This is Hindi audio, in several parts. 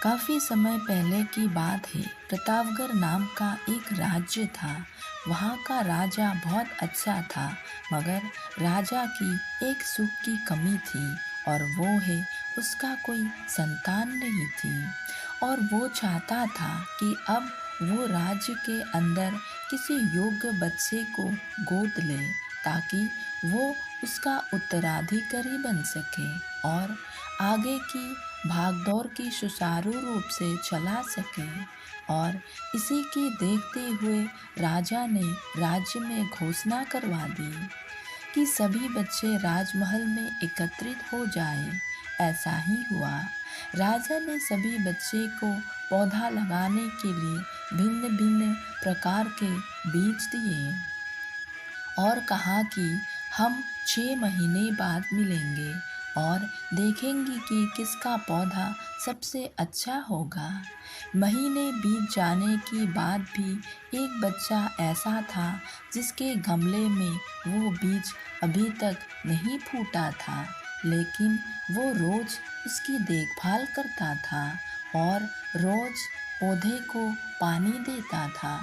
काफ़ी समय पहले की बात है। प्रतापगढ़ नाम का एक राज्य था। वहाँ का राजा बहुत अच्छा था, मगर राजा की एक सुख की कमी थी, और वो है उसका कोई संतान नहीं थी। और वो चाहता था कि अब वो राज्य के अंदर किसी योग्य बच्चे को गोद ले, ताकि वो उसका उत्तराधिकारी बन सके और आगे की भागदौड़ की सुचारू रूप से चला सके। और इसी की देखते हुए राजा ने राज्य में घोषणा करवा दी कि सभी बच्चे राजमहल में एकत्रित हो जाएं। ऐसा ही हुआ। राजा ने सभी बच्चे को पौधा लगाने के लिए भिन्न भिन्न प्रकार के बीज दिए और कहा कि हम 6 महीने बाद मिलेंगे और देखेंगे कि किसका पौधा सबसे अच्छा होगा। महीने बीत जाने के बाद भी एक बच्चा ऐसा था जिसके गमले में वो बीज अभी तक नहीं फूटा था, लेकिन वो रोज उसकी देखभाल करता था और रोज पौधे को पानी देता था।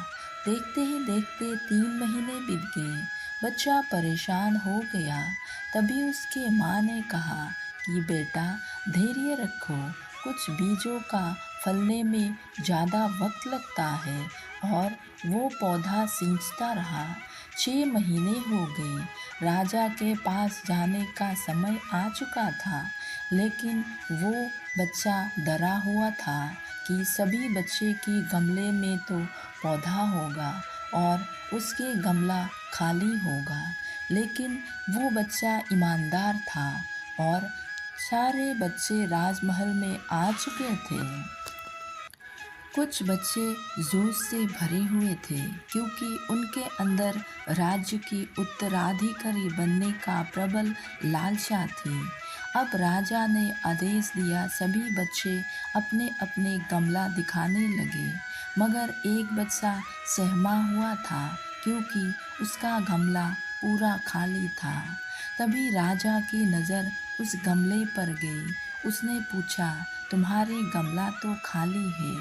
देखते ही देखते 3 महीने बीत गए। बच्चा परेशान हो गया। तभी उसके माँ ने कहा कि बेटा, धैर्य रखो, कुछ बीजों का फलने में ज़्यादा वक्त लगता है। और वो पौधा सींचता रहा। 6 महीने हो गए। राजा के पास जाने का समय आ चुका था, लेकिन वो बच्चा डरा हुआ था कि सभी बच्चे के गमले में तो पौधा होगा और उसके गमला खाली होगा। लेकिन वो बच्चा ईमानदार था और सारे बच्चे राजमहल में आ चुके थे। कुछ बच्चे जोश से भरे हुए थे, क्योंकि उनके अंदर राज्य की उत्तराधिकारी बनने का प्रबल लालसा थी। अब राजा ने आदेश दिया, सभी बच्चे अपने अपने गमला दिखाने लगे, मगर एक बच्चा सहमा हुआ था, क्योंकि उसका गमला पूरा खाली था। तभी राजा की नज़र उस गमले पर गई। उसने पूछा, तुम्हारे गमला तो खाली है।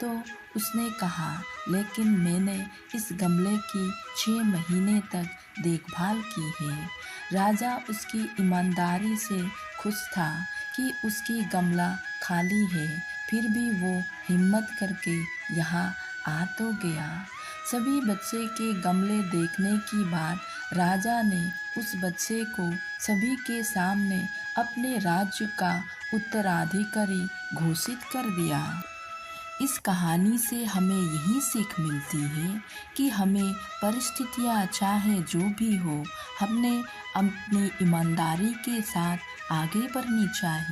तो उसने कहा, लेकिन मैंने इस गमले की 6 महीने तक देखभाल की है। राजा उसकी ईमानदारी से खुश था कि उसकी गमला खाली है, फिर भी वो हिम्मत करके यहाँ आ तो गया। सभी बच्चे के गमले देखने के बाद राजा ने उस बच्चे को सभी के सामने अपने राज्य का उत्तराधिकारी घोषित कर दिया। इस कहानी से हमें यही सीख मिलती है कि हमें परिस्थितियाँ चाहे जो भी हो, हमने अपनी ईमानदारी के साथ आगे बढ़नी चाहिए।